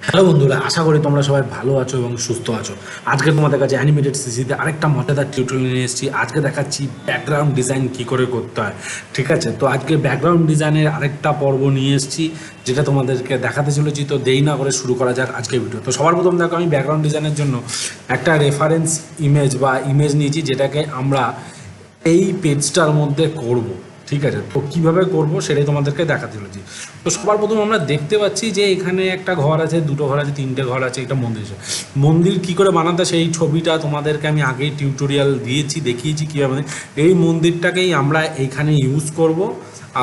Hello বন্ধুরা, আশা করি তোমরা সবাই ভালো আছো এবং সুস্থ আছো। আজকে তোমাদের কাছে অ্যানিমেটেড সিসিতে আরেকটা মজাদার টিউটোরিয়াল নিয়ে এসেছি। আজকে দেখাচ্ছি ব্যাকগ্রাউন্ড ডিজাইন কী করে করতে হয়। ঠিক আছে, তো আজকে ব্যাকগ্রাউন্ড ডিজাইনের আরেকটা পর্ব নিয়ে এসেছি, যেটা তোমাদেরকে দেখাতে চলেছি। তো দেরি না করে শুরু করা যাক আজকের ভিডিও। তো সবার প্রথম দেখো, আমি ব্যাকগ্রাউন্ড ডিজাইনের জন্য একটা রেফারেন্স ইমেজ বা ইমেজ নিয়েছি, যেটাকে আমরা এই পেজটার মধ্যে করব। ঠিক আছে, তো কীভাবে করব সেটাই তোমাদেরকে দেখাতে চলেছি। তো সবার প্রথম আমরা দেখতে পাচ্ছি যে এখানে একটা ঘর আছে, দুটো ঘর আছে, তিনটে ঘর আছে, একটা মন্দির আছে। মন্দির কী করে বানাতে সেই ছবিটা তোমাদেরকে আমি আগেই টিউটোরিয়াল দিয়েছি, দেখিয়েছি কীভাবে। এই মন্দিরটাকেই আমরা এইখানে ইউজ করব,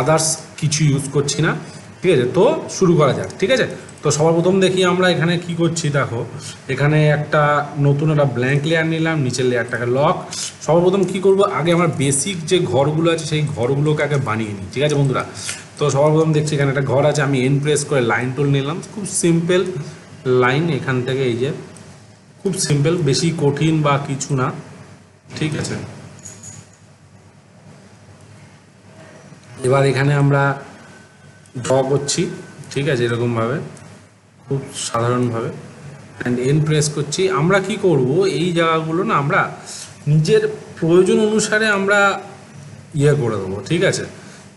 আদার্স কিছু ইউজ করছি না। ঠিক আছে, তো শুরু করা যাক। ঠিক আছে, তো সবার প্রথম দেখি আমরা এখানে কি করছি। দেখো, এখানে একটা নতুন একটা ব্ল্যাঙ্ক লেয়ার নিলাম, নিচের লেয়ারটাকে লক। সবার প্রথম কী করব, আগে আমার বেসিক যে ঘরগুলো আছে সেই ঘরগুলোকে আগে বানিয়ে নিই। ঠিক আছে বন্ধুরা, তো সবার প্রথম দেখছি এখানে একটা ঘর আছে, আমি এন প্রেস করে লাইন টুল নিলাম। খুব সিম্পল লাইন, এখান থেকে এই যে খুব সিম্পল, বেশি কঠিন বা কিছু না। ঠিক আছে, এবার এখানে আমরা ড্র করছি। ঠিক আছে, এরকমভাবে খুব সাধারণভাবে অ্যান্ড এন প্রেস করছি। আমরা কি করব, এই জায়গাগুলো না আমরা নিজের প্রয়োজন অনুসারে আমরা করে দেবো। ঠিক আছে,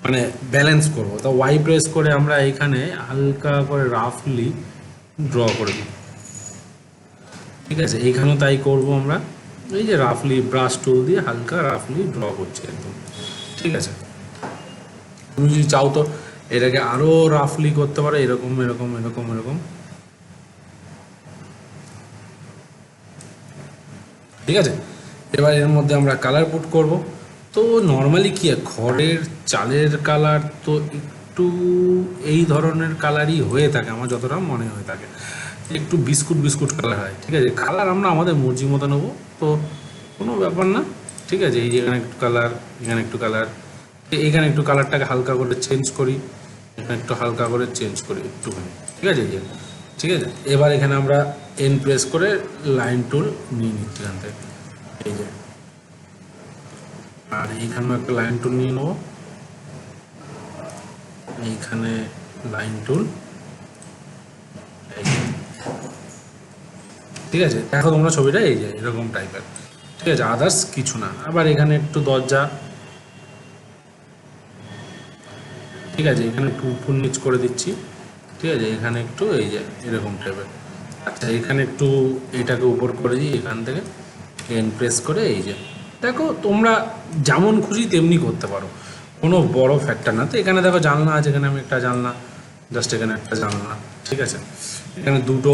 মানে ব্যালেন্স করব। তো ওয়াই প্রেস করে আমরা এইখানে হালকা করে রাফলি ড্র করে দিই। ঠিক আছে, এইখানেও তাই করব আমরা। এই যে রাফলি ব্রাশ টুল দিয়ে হালকা রাফলি ড্র করছি একদম। ঠিক আছে, তুমি যদি চাও তো এটাকে আরও রাফলি করতে পারো, এরকম এরকম এরকম এরকম। ঠিক আছে, এবার এর মধ্যে আমরা কালার পুট করব। তো নর্মালি কি ঘরের চালের কালার তো একটু এই ধরনের কালারই হয়ে থাকে, আমার যতটা মনে হয়ে থাকে, একটু বিস্কুট বিস্কুট কালার হয়। ঠিক আছে, কালার আমরা আমাদের মর্জি মতো নেবো, তো কোনো ব্যাপার না। ঠিক আছে, এই যে এখানে একটু কালার, এখানে একটু কালার, এখানে একটু কালারটাকে হালকা করে চেঞ্জ করি, এখানে একটু হালকা করে চেঞ্জ করি একটুখানি। ঠিক আছে, এই যে ঠিক আছে। এবার এখানে আমরা এন প্রেস করে লাইন টুল নিয়ে নিচ্ছি এখান থেকে, এই যে। আর এইখানেও একটা লাইন টুল নিয়ে নেবো, এইখানে লাইন টুল। ঠিক আছে, দেখো তোমরা ছবিটা এই যে এরকম টাইপের। ঠিক আছে, আদার্স কিছু না। আবার এখানে একটু দরজা। ঠিক আছে, এখানে একটু উপর নিচ করে দিচ্ছি। ঠিক আছে, এখানে একটু এই যে এরকম টাইপের। আচ্ছা, এখানে একটু এটাকে উপর করে দিই, এখান থেকে এন প্রেস করে এই যে। দেখো তোমরা যেমন খুশি তেমনি করতে পারো, কোনো বড় ফ্যাক্টর না। তো এখানে দেখো জানলা আছে, এখানে আমি একটা জানলা, জাস্ট এখানে একটা জানলা। ঠিক আছে, এখানে দুটো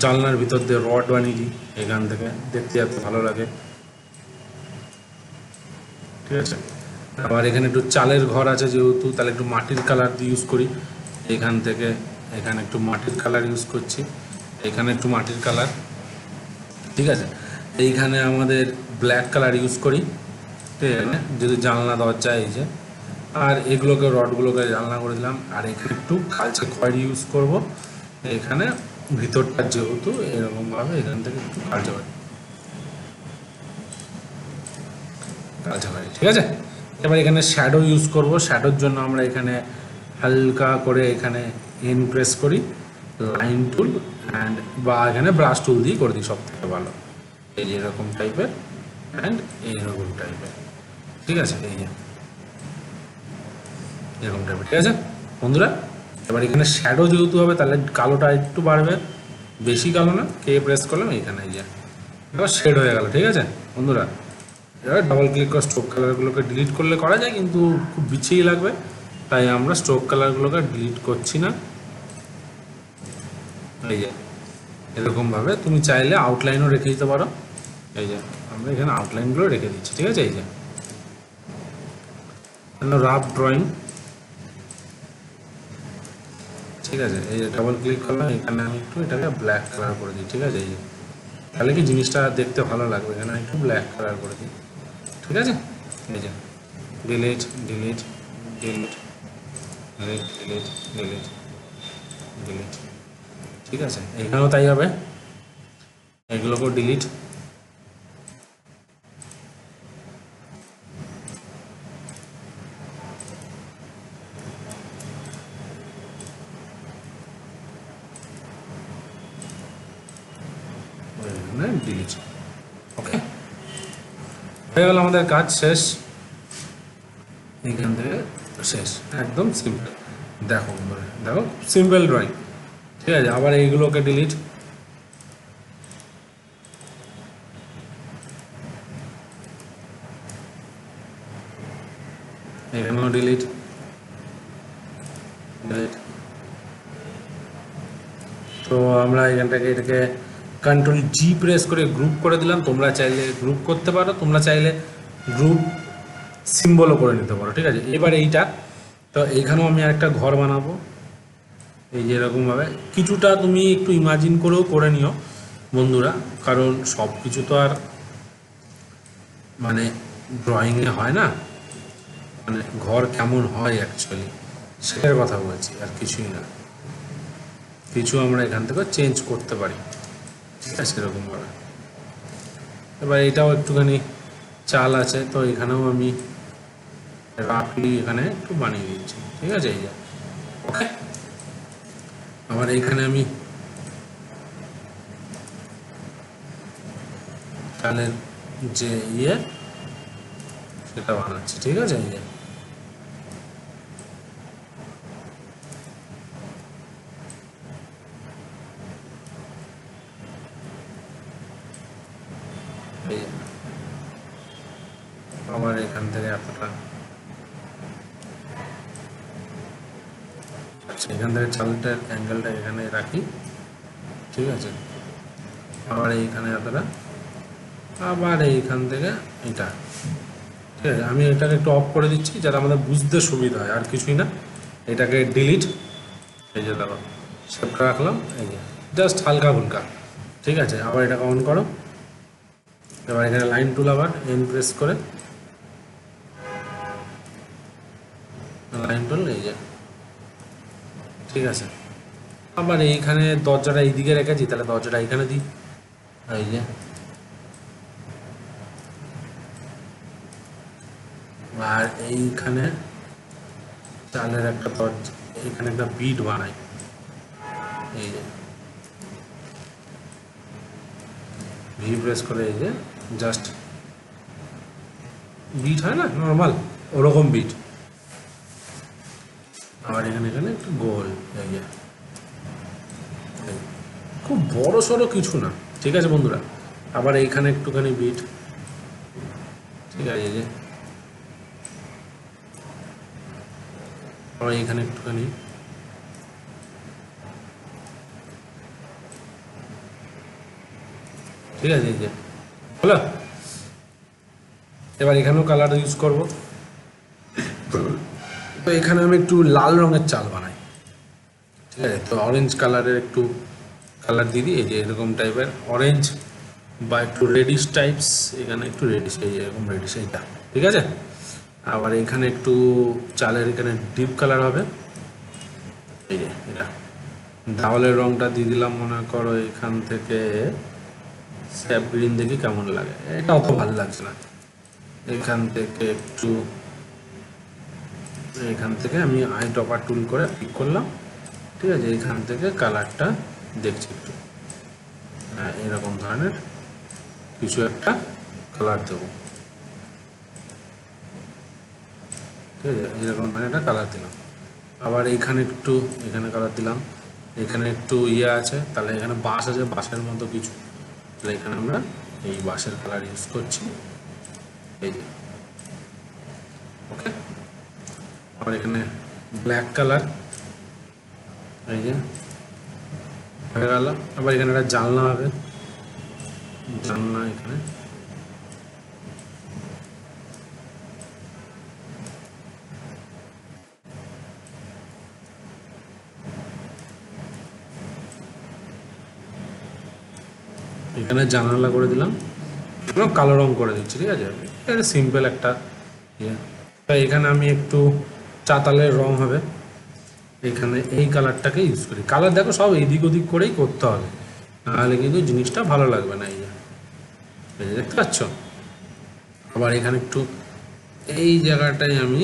জানলার ভিতর দিয়ে রড বানিয়ে দিই, এখান থেকে দেখতে যাতে ভালো লাগে। ঠিক আছে, আবার এখানে একটু চালের ঘর আছে যেহেতু, তাহলে একটু মাটির কালার দিয়ে ইউজ করি। এখান থেকে এখানে একটু মাটির কালার ইউজ করছি, এখানে একটু মাটির কালার। ঠিক আছে, এইখানে আমাদের ব্ল্যাক কালার ইউজ করি। ঠিক আছে, যদি জানলা দরজা এই যে। আর এগুলোকে রডগুলোকে জানলা করে দিলাম। আর এখানে একটু কালচে খয়েরি ইউজ করব, এখানে ভিতরটা যেহেতু এরকমভাবে এখান থেকে একটু কালচে খয়েরি, কালচে খয়েরি। ঠিক আছে, এবার এখানে শ্যাডো ইউজ করব। শ্যাডোর জন্য আমরা এখানে হালকা করে এখানে এন প্রেস করি, লাইন টুল অ্যান্ড বা এখানে ব্রাশ টুল দিয়ে করে দিই, সব থেকে ভালো। এই যে এরকম টাইপের অ্যান্ড এইরকম টাইপের। ঠিক আছে, এই যে এরকম টাইপের। ঠিক আছে বন্ধুরা, এবার এখানে শ্যাডো যেহেতু হবে তাহলে কালোটা একটু বাড়বে, বেশি কালো না। কে প্রেস করলাম এখানে, এই যে এবার শেড হয়ে গেল। ঠিক আছে বন্ধুরা, এবার ডাবল ক্লিক করে স্ট্রোক কালারগুলোকে ডিলিট করলে করা যায়, কিন্তু খুব বিচ্ছিরি লাগবে, তাই আমরা স্ট্রোক কালারগুলোকে ডিলিট করছি না। এই যে এরকমভাবে তুমি চাইলে আউটলাইনও রেখে দিতে পারো। এই যে আমরা এখানে আউটলাইনগুলো রেখে দিচ্ছি। ঠিক আছে, এই যে রাফ ড্রয়িং। ঠিক আছে, এই যে ডাবল ক্লিক করলাম, এখানে আমি একটু এটাকে ব্ল্যাক কালার করে দিই। ঠিক আছে, এই যে তাহলে কি জিনিসটা দেখতে ভালো লাগবে, এখানে একটু ব্ল্যাক কালার করে দিই। ঠিক আছে, এই যে delete delete delete delete delete delete delete. ঠিক আছে, এখানেও তাই হবে, এগুলোকেও ডিলিট। এখানে ডিলিট। ওকে, হয়ে গেল আমাদের কাজ শেষ, এখান থেকে শেষ, একদম সিম্পল। দেখো বন্ধুরা, দেখো সিম্পল ড্রয়িং, ঠিক আছে। আবার এইগুলোকে ডিলিট, এখানেও ডিলিট ডিলিট। তো আমরা এখানটাকে এটাকে কন্ট্রোল জি প্রেস করে গ্রুপ করে দিলাম। তোমরা চাইলে গ্রুপ করতে পারো, তোমরা চাইলে গ্রুপ সিম্বলও করে নিতে পারো, ঠিক আছে। এবার এইটা, তো এইখানেও আমি আরেকটা ঘর বানাবো, এই যে এরকমভাবে। কিছুটা তুমি একটু ইমাজিন করেও করে নিও বন্ধুরা, কারণ সব কিছু তো আর মানে ড্রয়িংয়ে হয় না, মানে ঘর কেমন হয় অ্যাকচুয়ালি সেটার কথা বলছি, আর কিছুই না। কিছু আমরা এখান থেকে চেঞ্জ করতে পারি, ঠিক আছে, এরকমভাবে। এবার এটাও একটুখানি চাল আছে, তো এখানেও আমি রাফলি এখানে একটু বানিয়ে দিচ্ছি, ঠিক আছে, এই যে। ওকে, আবার এইখানে আমি চালের যে সেটা বানাচ্ছি, ঠিক আছে, এই যে। আবার এখান থেকে এতটা, আচ্ছা, এখান থেকে চালটার অ্যাঙ্গেলটা এখানে রাখি, ঠিক আছে। আবার এইখানে এতটা, আবার এইখান থেকে এটা, ঠিক আছে। আমি এটাকে একটু অফ করে দিচ্ছি যাতে আমাদের বুঝতে সুবিধা হয়, আর কিছুই না। এটাকে ডিলিট, এই যে দেখো শেপটা রাখলাম, এই যে জাস্ট হালকা ফুলকা, ঠিক আছে। আবার এটাকে অন করো। এবার এখানে লাইন টুল, আবার এন প্রেস করে লাইন টুল, এই যে, ঠিক আছে। আবার এইখানে দরজাটা এইদিকে রেখেছি, তাহলে দরজাটা এইখানে দিই, এই যে। আর এইখানে চালের একটা দরজা, এইখানে একটা বিট বানাই, এই যে ভি প্রেস করে, এই যে জাস্ট বিট হয় না নর্মাল, ওরকম বিট। আবার এখানে এখানে একটু গোল, এই যে, খুব বড় সড়ো কিছু না, ঠিক আছে বন্ধুরা। আবার এইখানে একটুখানি বিট, ঠিক আছে, এই যে। আবার এইখানে একটুখানি, ঠিক আছে, এই যে হলো। এবার এখানেও কালার ইউজ করব, তো এখানে আমি একটু লাল রঙের চাল বানাই, ঠিক আছে। তো অরেঞ্জ কালারের একটু কালার দিয়ে দিই, এই যে এরকম টাইপের অরেঞ্জ বা একটু রেডিশ টাইপস, এখানে একটু রেডিশ, এই এরকম রেডিশ, এইটা, ঠিক আছে। আবার এখানে একটু চালের এখানে ডিপ কালার হবে, এই যে এটা। দেওয়ালের রঙটা দিয়ে দিলাম, মনে করো এখান থেকে স্যাপ গ্রিন, দেখি কেমন লাগে, এটা অত ভালো লাগছে না। এখান থেকে একটু, এখান থেকে আমি আই ড্রপার টুল করে পিক করলাম, ঠিক আছে। এখান থেকে কালারটা দেখছি একটু, হ্যাঁ, এরকম ধরনের কিছু একটা কালার দেবো, ঠিক আছে। এরকম ধরনের একটা কালার দিলাম। আবার এইখানে একটু, এখানে কালার দিলাম। এখানে একটু আছে, তাহলে এখানে বাঁশ আছে, বাঁশের মতো কিছু, তাহলে এখানে আমরা এই বাঁশের কালার ইউজ করছি, এই যে। ওকে, আবার এখানে ব্ল্যাক কালার, এই যে হয়ে গেল। আবার এখানে একটা জানলা হবে, জানলা এখানে, এখানে জানালা করে দিলাম, কালো রং করে দিচ্ছি, ঠিক আছে। এটা সিম্পল একটা ইয়ে। তাই এখানে আমি একটু চাতালের রং হবে, এখানে এই কালারটাকে ইউজ করি। কালার দেখো সব এদিক ওদিক করেই করতে হবে, নাহলে কিন্তু জিনিসটা ভালো লাগবে না, এই যে দেখতে পাচ্ছ। আবার এখানে একটু এই জায়গাটায় আমি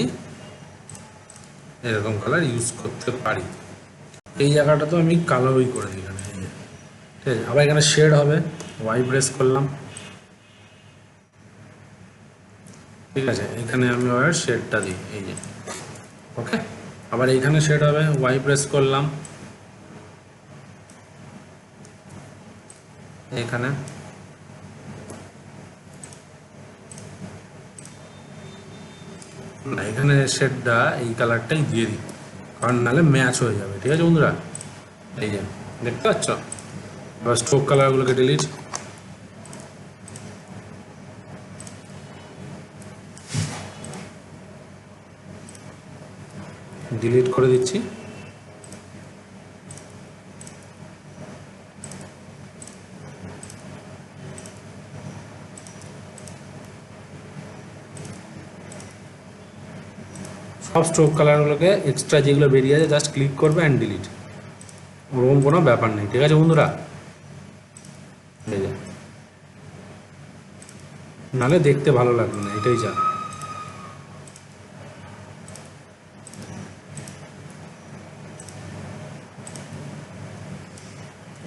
এরকম কালার ইউজ করতে পারি, এই জায়গাটা তো আমি কালোই করে দিই এখানে, ঠিক আছে। আবার এখানে শেড হবে, ওয়াই প্রেস করলাম, ঠিক আছে। এখানে আমি ওয়ার শেডটা দিই, এই যে ওকে। আবার এইখানে শেড হবে, ওয়াই প্রেস করলাম, এখানে না, এখানে শেডটা এই কালারটাই দিয়ে দিই, কারণ নাহলে ম্যাচ হয়ে যাবে, ঠিক আছে বন্ধুরা। এই যে দেখতে পাচ্ছ। এবার স্ট্রোক কালারগুলোকে ডিলিট, ডিলিট করে দিচ্ছি। সব স্ট্রোক কালারগুলোকে এক্সট্রা যেগুলো বেরিয়ে আছে জাস্ট ক্লিক করবে অ্যান্ড ডিলিট, ওরকম কোনো ব্যাপার নেই, ঠিক আছে বন্ধুরা। এই যে নাহলে দেখতে ভালো লাগবে না, এটাই যা।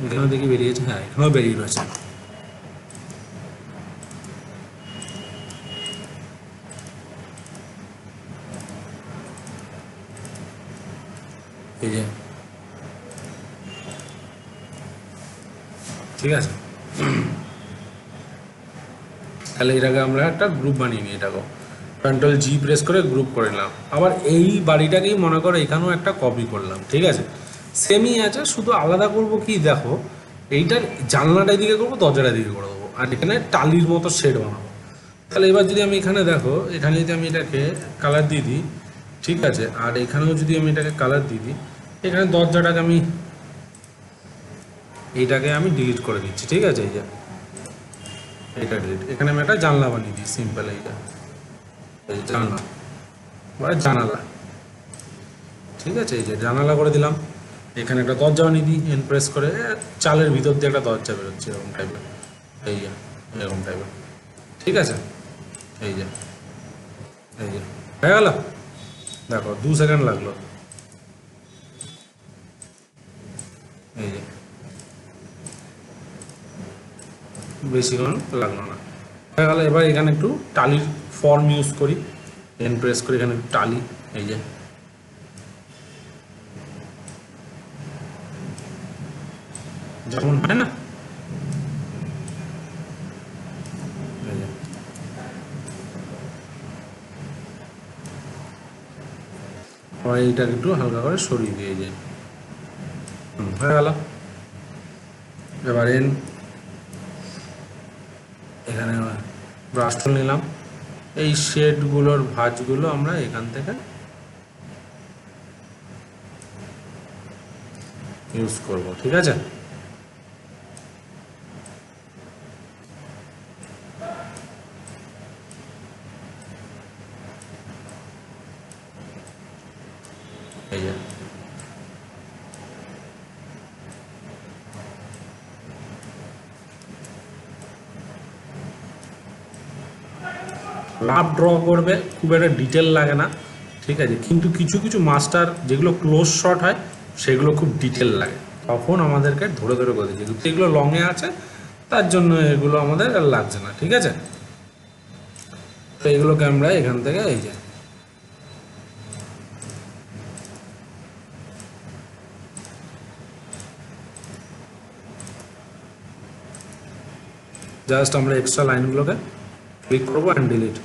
এখানেও দেখি বেরিয়েছে, হ্যাঁ এখানেও বেরিয়ে রয়েছে। এই যে ঠিক আছে। তাহলে এটাকে আমরা একটা গ্রুপ বানিয়ে নিই, এটাকেও কন্ট্রোল জি প্রেস করে গ্রুপ করে নিলাম। আবার এই বাড়িটাকেই মনে করো এখানেও একটা কপি করলাম, ঠিক আছে। সেমই আছে, শুধু আলাদা করব কি দেখো, এইটার জানলাটার দিকে করবো, দরজাটার দিকে করে দেবো, আর এখানে টালির মতো শেড বানাবো। তাহলে এবার যদি আমি এখানে দেখো, এখানে যদি আমি এটাকে কালার দিয়ে দিই, ঠিক আছে, আর এখানেও যদি আমি এটাকে কালার দিয়ে দিই, এখানে দরজাটাকে আমি এইটাকে আমি ডিলিট করে দিচ্ছি, ঠিক আছে। এই যে এটা ডিলিট, এখানে আমি একটা জানলা বানিয়ে দিই, সিম্পল এইটা, এই জানলা বা জানালা, ঠিক আছে। এই যে জানালা করে দিলাম, এখানে একটা দরজা বানিয়ে দিই, এন প্রেস করে চালের ভিতর দিয়ে একটা দরজা বেরোচ্ছে এরকম টাইপের, এই যে এরকম টাইপের, ঠিক আছে। এই যে এই যে হয়ে গেল, দেখো 2 সেকেন্ড লাগলো, এই যে বেশিক্ষণ লাগলো না, হয়ে গেল। এবার এখানে একটু টালির ফর্ম ইউজ করি, এন প্রেস করে এখানে একটু টালি, এই যে যেমন হয় না, এই যে আবার এইটাকে একটু হালকা করে সরিয়ে দিয়ে যায়, হয়ে গেল। এবার এখানে ব্রাশ টুল নিলাম, এই শেডগুলোর ভাঁজগুলো আমরা এখান থেকে ইউজ করব, ঠিক আছে। এই যে রাফ ড্র করবে, খুব একটা ডিটেল লাগে না, ঠিক আছে। কিন্তু কিছু কিছু মাস্টার যেগুলো ক্লোজ শট হয় সেগুলো খুব ডিটেল লাগে, তখন আমাদেরকে ধরে ধরে করে দিচ্ছে, কিন্তু এগুলো লংয়ে আছে তার জন্য এগুলো আমাদের আর লাগছে না, ঠিক আছে। তো এগুলোকে আমরা এখান থেকে এই যে জাস্ট আমরা এক্সট্রা লাইনগুলোকে ক্লিক করবো অ্যান্ড ডিলিট,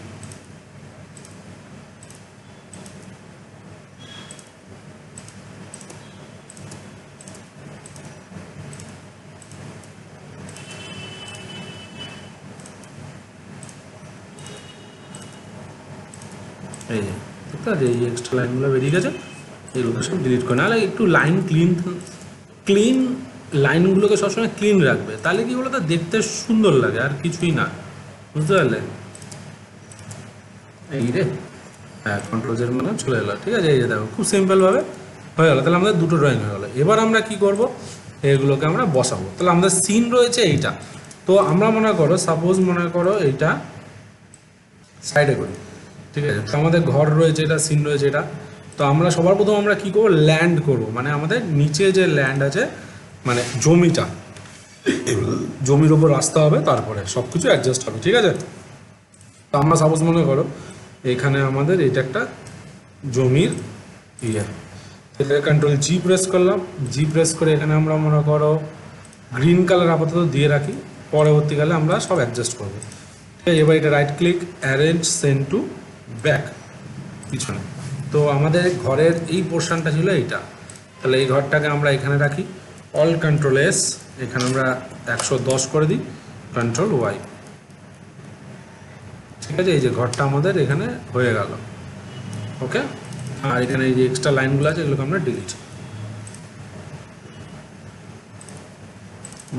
এই যে ঠিক আছে। এই এক্সট্রা লাইনগুলো বেরিয়ে গেছে, এগুলো সব ডিলিট করে, নাহলে একটু লাইন ক্লিন লাইনগুলোকে সবসময় ক্লিন রাখবে, তাহলে কি বলো, তা দেখতে সুন্দর লাগে, আর কিছুই না, বুঝতে পারলে। এই রে, হ্যাঁ কন্ট্রোজের মানে চলে এলো, ঠিক আছে। এই যে দেখো খুব সিম্পলভাবে হয়ে গেলো, তাহলে আমাদের দুটো ড্রয়িং হয়ে গেলো। এবার আমরা কি করব, এগুলোকে আমরা বসাবো। তাহলে আমাদের সিন রয়েছে এইটা, তো আমরা মনে করো, সাপোজ মনে করো এইটা সাইডে করি, ঠিক আছে। তো আমাদের ঘর রয়েছে, এটা সিন রয়েছে এটা, তো আমরা সবার প্রথম আমরা কি করবো, ল্যান্ড করব, মানে আমাদের নিচে যে ল্যান্ড আছে মানে জমিটা, জমির ওপর রাস্তা হবে, তারপরে সব কিছু অ্যাডজাস্ট হবে, ঠিক আছে। তো আমরা সাপোজ মনে করো এখানে আমাদের এটা একটা জমির ইয়ে, এটাকে কন্ট্রোল জি প্রেস করলাম, জি প্রেস করে এখানে আমরা মনে করো গ্রিন কালার আপাতত দিয়ে রাখি, পরবর্তীকালে আমরা সব অ্যাডজাস্ট করবো। ঠিক আছে, এবার এটা right click, arrange send to back, পিছনে। তো আমাদের ঘরের এই পোর্শনটা ছিল এইটা, তাহলে এই ঘরটাকে আমরা এখানে রাখি, অল কন্ট্রোল এস, এখানে আমরা 110 করে দিই, কন্ট্রোল ওয়াই। ঠিক আছে, এই যে ঘরটা আমাদের এখানে হয়ে গেল। ওকে, আর এখানে এই যে এক্সট্রা লাইনগুলো আছে এগুলোকে আমরা ডিলিট,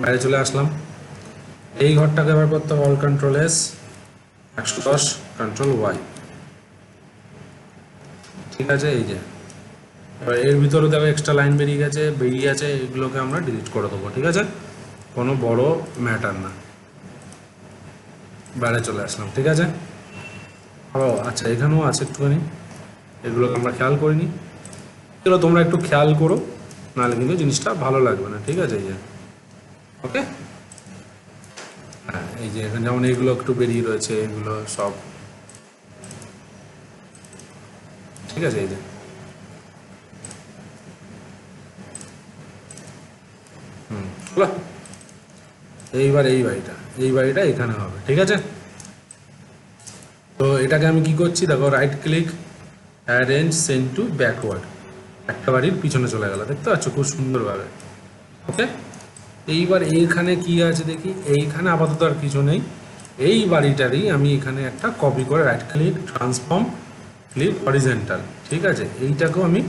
বাইরে চলে আসলাম। এই ঘরটাকে এবার করতে হবে all control S, 110 control Y. ঠিক আছে, এই যে এবার এর ভিতরে দেখো এক্সট্রা লাইন বেরিয়ে আছে, এগুলোকে আমরা ডিলিট করে দেবো। ঠিক আছে, কোনো বড় ম্যাটার না, বাইরে চলে আসলাম। ঠিক আছে, ও আচ্ছা, এখানেও আছে একটুখানি, এগুলোকে আমরা খেয়াল করিনি, এগুলো তোমরা একটু খেয়াল করো, নাহলে কিন্তু জিনিসটা ভালো লাগবে না। ঠিক আছে, এই যে ওকে, হ্যাঁ এই যে এখানে যেমন এইগুলো একটু বেরিয়ে রয়েছে, এগুলো সব ঠিক আছে। এই যে এইবার এই বাড়িটা এখানে হবে। ঠিক আছে, তো এটাকে আমি কি করছি দেখো, right click, arrange send two backward, একটা বাড়ির পিছনে চলে গেল, দেখতে পাচ্ছ খুব সুন্দরভাবে। ওকে, এইবার এইখানে কি আছে দেখি, এইখানে আপাতত আর কিছু নেই, এই বাড়িটারই আমি এখানে একটা কপি করে right click, transform, flip horizontal. ঠিক আছে, এইটাকেও আমি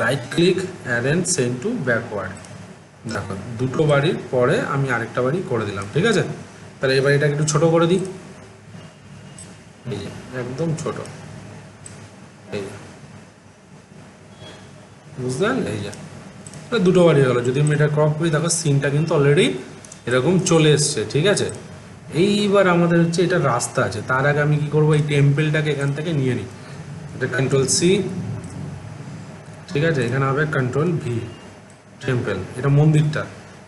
right click, arrange send two backward, দেখো দুটো বাড়ির পরে আমি আরেকটা বাড়ি করে দিলাম। ঠিক আছে, তাহলে এই বাড়িটাকে একটু ছোট করে দিই, এই যে একদম ছোট, এই যে বুঝতে পারলে, এই যে দুটো বাড়ি হলো। যদি আমি এটা ক্রপ করি দেখো সিনটা কিন্তু অলরেডি এরকম চলে এসছে। ঠিক আছে, এইবার আমাদের হচ্ছে এটা রাস্তা আছে, তার আগে আমি কি করবো, এই টেম্পেলটাকে এখান থেকে নিয়ে নিই, এটা কন্ট্রোল সি। ঠিক আছে, এখানে হবে কন্ট্রোল ভি, টেম্পল, এটা মন্দিরটা,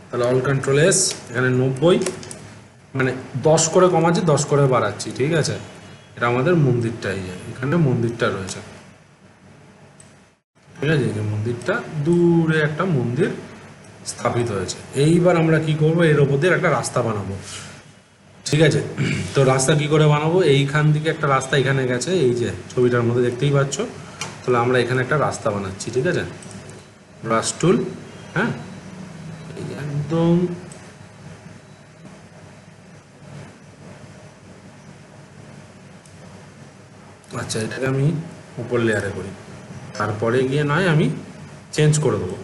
তাহলে অল কন্ট্রোল এস, এখানে 90, মানে 10 করে কমাচ্ছি, 10 করে বাড়াচ্ছি। ঠিক আছে, এটা আমাদের মন্দিরটা, এই যে এখানে মন্দিরটা রয়েছে। ঠিক আছে, এই যে মন্দিরটা, দূরে একটা মন্দির স্থাপিত হয়েছে। এইবার আমরা কি করব, এর ওপর দিয়ে একটা রাস্তা বানাবো। ঠিক আছে, তো রাস্তা কি করে বানাবো, এইখান থেকে একটা রাস্তা এখানে গেছে, এই যে ছবিটার মধ্যে দেখতেই পাচ্ছ, তাহলে আমরা এখানে একটা রাস্তা বানাচ্ছি। ঠিক আছে, ব্রাশ টুল, হ্যাঁ এই যে একদম আচ্ছা, এটাকে আমি উপর লেয়ারে করি, তারপরে গিয়ে নয় আমি চেঞ্জ করে দেবো।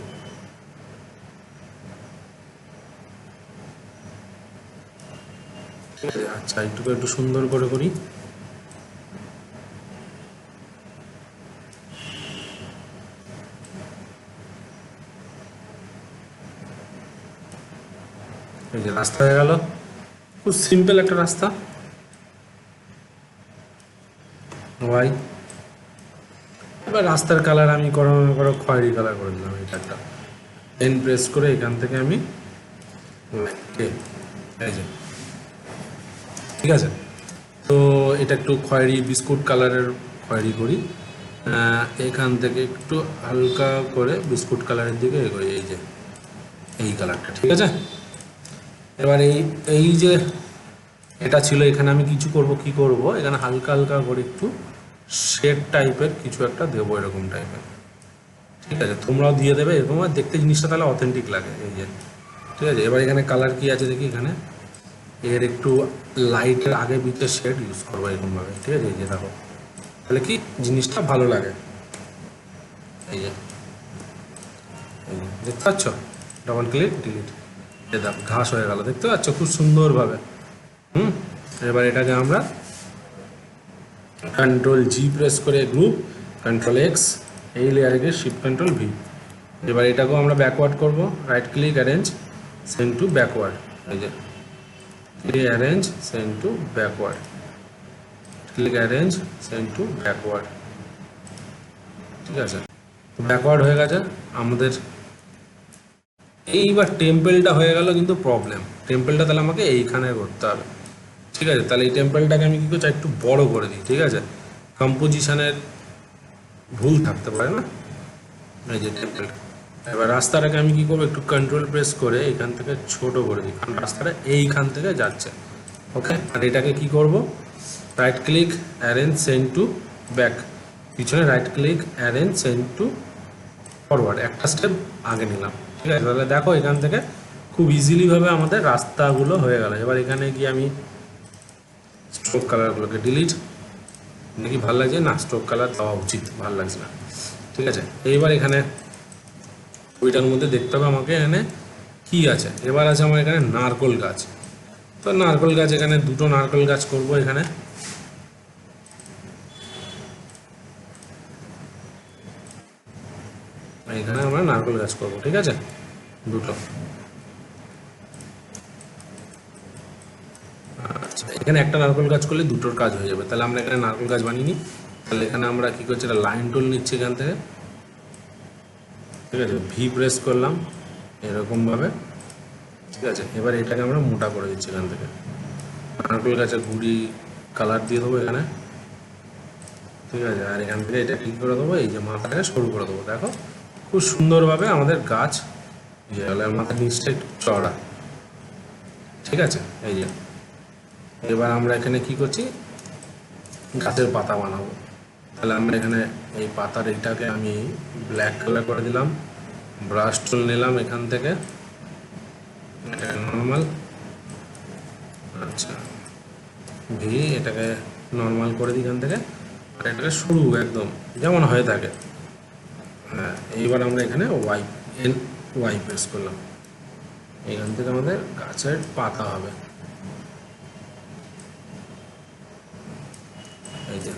ঠিক আছে, আচ্ছা একটু একটু সুন্দর করে করি। এই যে রাস্তা হয়ে গেল, খুব সিম্পল একটা রাস্তা। ওয়াই, এবার রাস্তার কালার আমি করো খয়েরি কালার করে দিলাম, এটা একটা পেন প্রেস করে এখান থেকে আমি এই যে, ঠিক আছে, তো এটা একটু খয়েরি বিস্কুট কালারের খয়েরি করি, এখান থেকে একটু হালকা করে বিস্কুট কালারের দিকে এগোই, এই যে এই কালারটা। ঠিক আছে, এবার এই যে এটা ছিল, এখানে আমি কিছু করব, কি করব, এখানে হালকা হালকা করে একটু শেড টাইপের কিছু একটা দেবো, এরকম টাইপের। ঠিক আছে, তোমরাও দিয়ে দেবে এরকম, আর দেখতে জিনিসটা তাহলে অথেন্টিক লাগে। এই যে ঠিক আছে, এবার এখানে কালার কি আছে দেখি, এখানে এর একটু লাইটের আগে পিঠে শেড ইউজ করবো এরকমভাবে। ঠিক আছে, এই যে দেখো, তাহলে কি জিনিসটা ভালো লাগে। এই যে দেখতে পাচ্ছ, ডবল ক্লিক ডিলিট, এই দেখো ঘাস হয়ে গেল, দেখতে পাচ্ছ খুব সুন্দরভাবে। এবার এটাকে আমরা কন্ট্রোল জি প্রেস করে গ্রুপ, কন্ট্রোল এক্স, এই লেয়ারে গিয়ে শিফট কন্ট্রোল ভি। এবার এটাকেও আমরা ব্যাকওয়ার্ড করব, right click, arrange send two backward, এই যে arrange send two backward, click arrange send two backward. ঠিক আছে, ব্যাকওয়ার্ড হয়ে গেছে আমাদের এইবার টেম্পেলটা হয়ে গেল, কিন্তু প্রবলেম টেম্পেলটা তাহলে আমাকে এইখানে করতে হবে। ঠিক আছে, তাহলে এই টেম্পেলটাকে আমি কী করছি, একটু বড় করে দিই। ঠিক আছে, কম্পোজিশনের ভুল থাকতে পারে না, এই যে টেম্পেলটা। এবার রাস্তাটাকে আমি কী করবো, একটু কন্ট্রোল প্রেস করে এখান থেকে ছোট করে দিই, কারণ রাস্তাটা এইখান থেকে যাচ্ছে। ওকে, আর এটাকে কী করব, right click arrange send to back, পিছনে right click arrange send to forward, একটা স্টেপ আগে নিলাম। ঠিক আছে, তাহলে দেখো এখান থেকে খুব ইজিলিভাবে আমাদের রাস্তাগুলো হয়ে গেল। এবার এখানে গিয়ে আমি স্ট্রোক কালারগুলোকে ডিলিট, নাকি ভালো লাগছে না, স্ট্রোক কালার দেওয়া উচিত, ভালো লাগছে না। ঠিক আছে, এইবার এখানে ওইটার মধ্যে দেখতে হবে আমাকে এখানে কী আছে। এবার আছে আমার এখানে নারকোল গাছ। তো নারকোল গাছ, এখানে দুটো নারকোল গাছ করব এখানে। এখানে আমরা নারকোল গাছ করব, ঠিক আছে, দুটো। আচ্ছা, এখানে একটা নারকোল গাছ করলে দুটোর কাজ হয়ে যাবে। তাহলে আমরা এখানে নারকোল গাছ বানিয়ে নিই। তাহলে এখানে আমরা কী করছি, একটা লাইন টুল নিচ্ছি এখান থেকে। ঠিক আছে, ভি প্রেস করলাম এরকমভাবে। ঠিক আছে, এবার এটাকে আমরা মোটা করে দিচ্ছি এখান থেকে। নারকেল গাছের গুঁড়ি কালার দিয়ে দেবো এখানে। ঠিক আছে, আর এখান থেকে এটা ঠিক করে দেবো, এই যে মাথাটাকে সরু করে দেবো। দেখো খুব সুন্দরভাবে আমাদের গাছ ইয়ে হলে, মাথার নিচটা একটু চড়া। ঠিক আছে, এই যে এবার আমরা এখানে কি করছি, গাছের পাতা বানাবো। তাহলে আমরা এখানে এই পাতার এইটাকে আমি ব্ল্যাক কালার করে দিলাম, ব্রাশ টুল নিলাম এখান থেকে, এটা নর্মাল। আচ্ছা, ভি এটাকে নর্মাল করে দিই এখান থেকে, আর এটাকে শুরু একদম যেমন হয়ে থাকে। হ্যাঁ, এইবার আমরা এখানে ওয়াই প্রেস করলাম, এখান থেকে আমাদের গাছের পাতা হবে। এই যে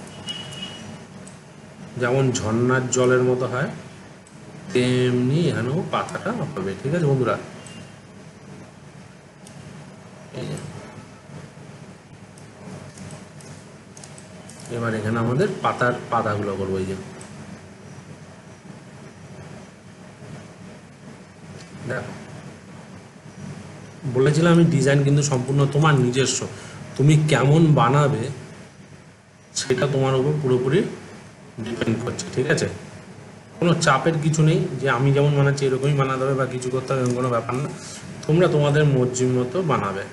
যেমন ঝর্ণার জলের মতো হয়, তেমনি এখানেও পাতাটা হবে। ঠিক আছে বন্ধুরা, এই যে এবার এখানে আমাদের পাতাগুলো করবো। এই যে দেখো, বলেছিলাম আমি ডিজাইন কিন্তু সম্পূর্ণ তোমার নিজস্ব, তুমি কেমন বানাবে সেটা তোমার উপর পুরোপুরি ডিপেন্ড করছে। ঠিক আছে, কোনো চাপের কিছু নেই যে আমি যেমন বানাচ্ছি এরকমই বানাতে হবে বা কিছু করতে হবে, এরকম কোনো ব্যাপার না। তোমরা তোমাদের মর্জি মতো বানাবে।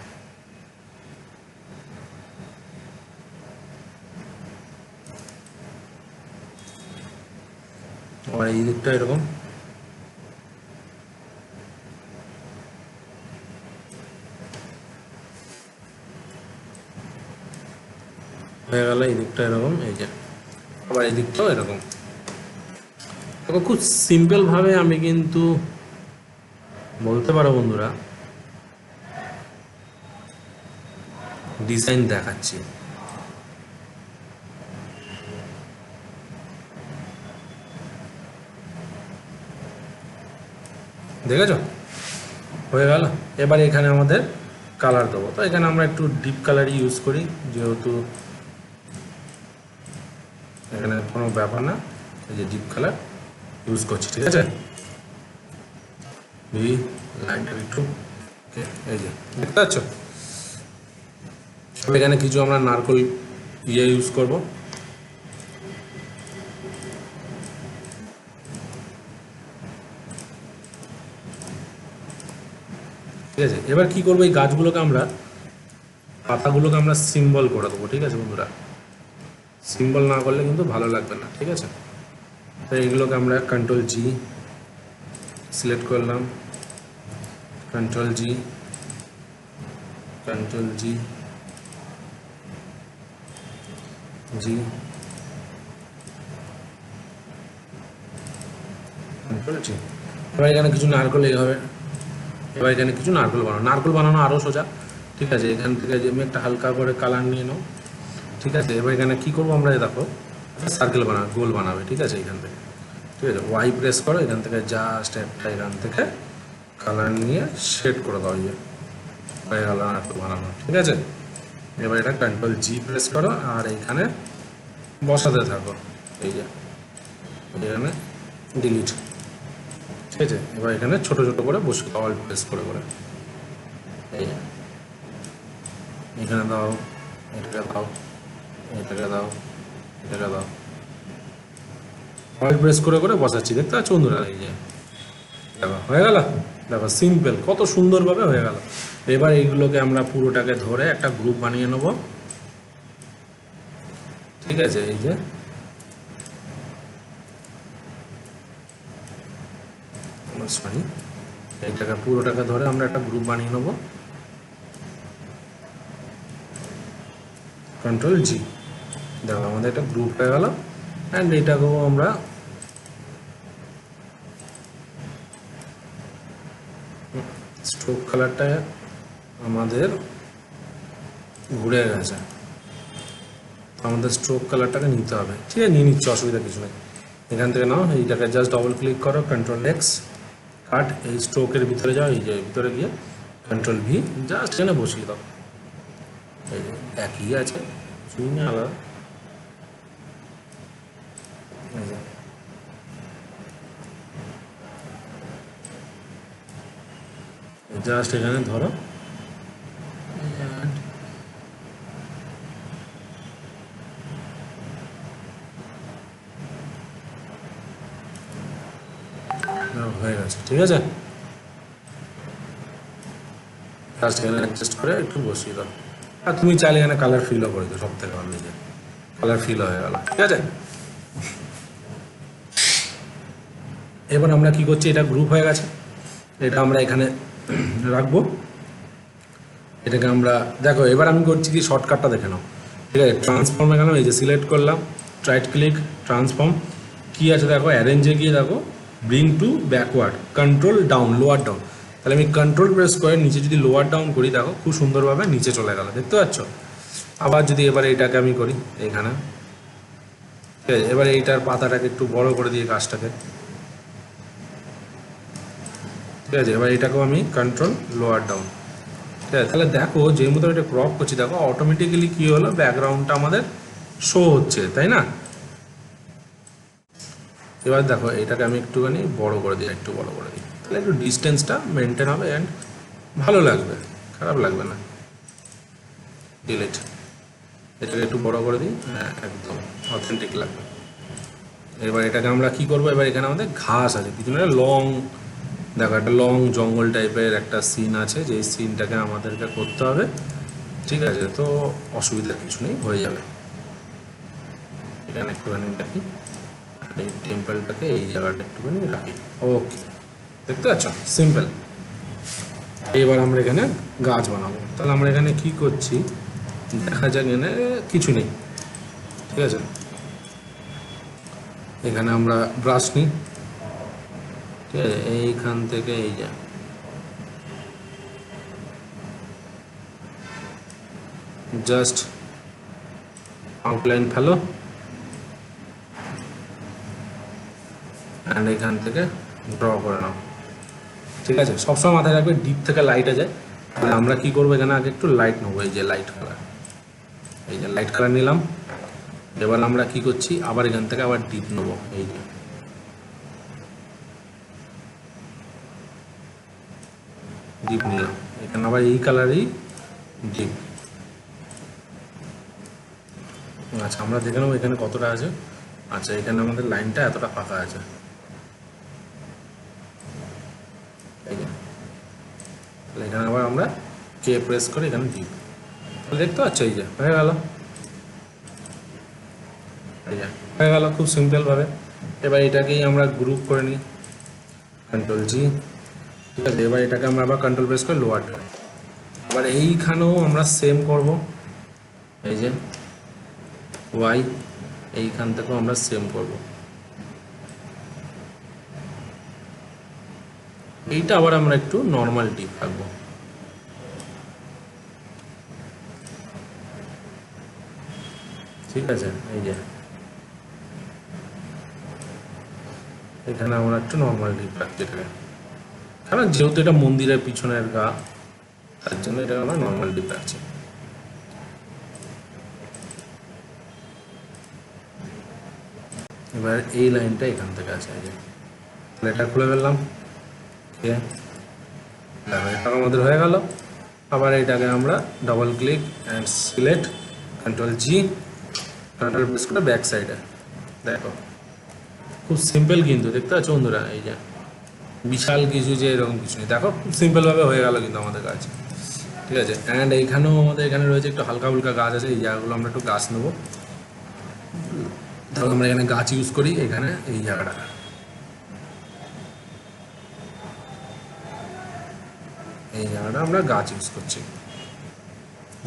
আর এই দিকটা এরকম হয়ে গেল, এই দিকটা এরকম, এই যে আবার এই দিকটাও এরকম। দেখো খুব সিম্পলভাবে আমি কিন্তু বলতে পারো বন্ধুরা ডিজাইন দেখাচ্ছি। দেখেছ, হয়ে গেল। এবার এখানে আমাদের কালার দেবো। তো এখানে আমরা একটু ডিপ কালারই ইউজ করি, যেহেতু এখানে কোনো ব্যাপার না, এই যে ডিপ কালার ইউজ করছি। ঠিক আছে, লাইনটা একটু এই যে দেখতে পাচ্ছ। এখানে কিছু আমরা নারকোল ইউজ করব। ঠিক আছে, এবার কি করবো, এই গাছগুলোকে আমরা পাতাগুলোকে আমরা সিম্বল করে দেবো। ঠিক আছে বন্ধুরা, সিম্বল না করলে কিন্তু ভালো লাগবে না। ঠিক আছে, তো এইগুলোকে আমরা কন্ট্রোল জি সিলেক্ট করলাম, কন্ট্রোল জি, কন্ট্রোল জি, জি, কন্ট্রোল জি। এবার এখানে কিছু নারকোল এইভাবে, এবার এখানে কিছু নারকোল বানানো আরও সোজা। ঠিক আছে, এখান থেকে যে আমি একটা হালকা করে কালার নিয়ে নাও। ঠিক আছে, এবার এখানে কী করবো আমরা, দেখো সার্কেল গোল বানাবে। ঠিক আছে, এখান থেকে ঠিক আছে ওয়াই প্রেস করো, এখান থেকে জাস্ট একটা এখান থেকে কালার নিয়ে শেড করে দাও, ইয়ে হয়ে গেল একটু বানানো। ঠিক আছে, এবার এটা কন্ট্রোল জি প্রেস করো আর এইখানে বসাতে থাকো, এই যে এখানে ডিলিট। ঠিক আছে, এবার এখানে ছোট ছোট করে বসিয়ে দাও, অল্ট প্রেস করে করে। এই যে এখানে দাও, এটাকে দাও, এটাকে দাও, এটাকে দাও, অল্ট প্রেস করে করে বসাচ্ছি, দেখতে পাচ্ছ বন্ধুরা? এই যে দেখো হয়ে গেল, দেখো সিম্পল, কত সুন্দরভাবে হয়ে গেল। এবার এইগুলোকে আমরা পুরোটাকে ধরে একটা গ্রুপ বানিয়ে নেব, ঠিক আছে? এই যে সরি, এইটাকে পুরোটাকে ধরে আমরা একটা গ্রুপ বানিয়ে নেব, কন্ট্রোল জি। দেখো আমাদের একটা গ্রুপ হয়ে গেল। অ্যান্ড এটাকেও আমরা স্ট্রোক কালারটা আমাদের ঘুরে গেছে, আমাদের স্ট্রোক কালারটাকে নিতে হবে, ঠিক আছে? নিয়ে নিচ্ছে, অসুবিধা কিছু নেই। এখান থেকে নাও, এইটাকে জাস্ট ডবল ক্লিক করো, কন্ট্রোল এক্স, কাট, এই স্ট্রোকের ভিতরে যাও, এই যে ভিতরে গিয়ে কন্ট্রোল ভি, জাস্ট এখানে বসিয়ে দাও। এই যে একই আছে, কিছুই না আলাদা। জাস্ট এখানে ধরো, হয়ে গেছে, ঠিক আছে? জাস্ট এখানে অ্যাডজাস্ট করে একটু বসিয়ে দাও। আর তুমি চাইলে এখানে কালার ফিলও করে দিও, সব থেকে ভালো, নিজে কালার ফিল হয়ে গেল, ঠিক আছে? এবার আমরা কি করছি, এটা গ্রুপ হয়ে গেছে, এটা আমরা এখানে রাখবো। এটাকে আমরা দেখো, এবার আমি করছি কি, শর্টকাটটা দেখে নাও, ঠিক আছে? ট্রান্সফর্মে গেলাম, এই যে সিলেক্ট করলাম, রাইট ক্লিক, ট্রান্সফর্ম, কি আছে দেখো, অ্যারেঞ্জে গিয়ে দেখো, bring to backward, control down, lower down. তাহলে আমি কন্ট্রোল প্রেস করে নিচে যদি লোয়ার ডাউন করি, দেখো খুব সুন্দরভাবে নিচে চলে গেল, দেখতে পাচ্ছ? আবার যদি এবার এইটাকে আমি করি এখানে, ঠিক আছে? এবার এইটার পাতাটাকে একটু বড় করে দিয়ে গাছটাকে, ঠিক আছে? এবার এটাকেও আমি কন্ট্রোল লোয়ার ডাউন, ঠিক আছে? তাহলে দেখো, যে মতো এটা ক্রপ করছি, দেখো অটোমেটিক্যালি কি হলো, ব্যাকগ্রাউন্ডটা আমাদের শো হচ্ছে, তাই না? এবার দেখো, এটাকে আমি একটুখানি বড় করে দিই, একটু বড় করে দিই, তাহলে একটু ডিস্টেন্সটা মেনটেন হবে অ্যান্ড ভালো লাগবে, খারাপ লাগবে না। ডিলিট, এটাকে একটু বড় করে দিই, হ্যাঁ একদম অথেন্টিক লাগবে। এবার এটাকে আমরা কি করবো, এবার এখানে আমাদের ঘাস আছে পিছনে, লং, দেখো একটা লং জঙ্গল টাইপের একটা সিন আছে, যে সিনটাকে আমাদেরকে করতে হবে, ঠিক আছে? তো অসুবিধা কিছু নেই, হয়ে যাবে। এখানে একটুখানি রাখি, এই টেম্পলটাকে এই জায়গাটা একটুখানি রাখি, ওকে, দেখতে পাচ্ছ? সিম্পল। এবার আমরা এখানে গাছ বানাবো, তাহলে আমরা এখানে কি করছি দেখা যাক, এখানে কিছু নেই, ঠিক আছে? এখানে আমরা ব্রাশ নিই, ঠিক আছে? এইখান থেকে এই যে জাস্ট আউটলাইন ফেলো, অ্যান্ড এখান থেকে ড্র করে নাও, ঠিক আছে? সবসময় মাথায় রাখবে, ডিপ থেকে লাইটে যায়। তাহলে আমরা কি করবো, এখানে আগে একটু লাইট নেবো, এই যে লাইট কালার, এই যে লাইট কালার নিলাম। এবার আমরা কি করছি, আবার এখান থেকে আবার ডিপ নেবো, এই যে ডিপ নিলাম, এখানে আবার এই কালারই ডিপ। আচ্ছা, আমরা দেখে নেবো এখানে কতটা আছে। আচ্ছা, এখানে আমাদের লাইনটা এতটা ফাঁকা আছে, এই যে। তাহলে এখানে আবার আমরা কে প্রেস করে এখানে ডিপ, তাহলে দেখতে পাচ্ছ, এই যে হয়ে গেল, এই যে হয়ে গেল, খুব সিম্পলভাবে। এবার এটাকেই আমরা গ্রুপ করে নিই, কন্ট্রোল জি, ঠিক আছে? এবার এটাকে আমরা আবার কন্ট্রোল প্রেস করে লোয়ার করি। এবার এইখানেও আমরা সেম করব, এই যে ওয়াই, এইখান থেকেও আমরা সেম করব। এইটা আবার আমরা একটু নর্মাল ডিপ রাখবো, ঠিক আছে? এই যে এখানে আমরা একটু নর্মাল ডিপ রাখতে পারি, কারণ যেহেতু এটা মন্দিরের পিছনের গা, তার জন্য এটা আমরা নর্মাল ডিপ রাখছি। এবার এই লাইনটা এখান থেকে আছে, এই যে এটা খুলে ফেললাম, দেখো এটা আমাদের হয়ে গেল। আবার এটাকে আমরা double click and select, control G, control press করে ব্যাক সাইডে। দেখো খুব সিম্পল কিন্তু, দেখতে পাচ্ছ বন্ধুরা, এই যে বিশাল কিছু যে এরকম কিছু নেই, দেখো খুব সিম্পলভাবে হয়ে গেল কিন্তু আমাদের কাজ। ঠিক আছে, অ্যান্ড এইখানেও আমাদের এখানে রয়েছে একটু হালকা ফুলকা গাছ আছে, এই জায়গাগুলো আমরা একটু গাছ নেবো। ধরো আমরা এখানে গাছ ইউজ করি, এখানে এই জায়গাটা, এই জায়গাটা আমরা গাছ ইউজ করছি।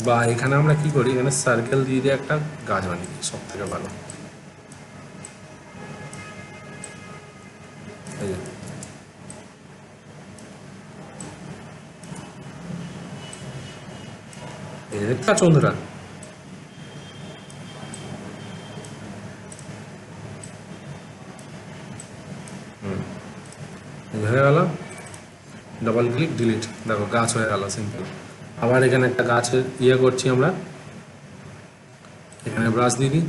বা এখানে আমরা কি করি, এখানে সার্কেল দিয়ে দিয়ে একটা গাছ বানিয়ে দিই, সব থেকে ভালো। এই যে এই দেখতে পাচ্ছ বন্ধুরা, হয়ে গেল। ডবল ক্লিক ডিলিট, দেখো গাছ হয়ে গেল সিম্পল। আবার এখানে একটা গাছের ইয়ে করছি আমরা, এখানে ব্রাশ দিয়ে দিই।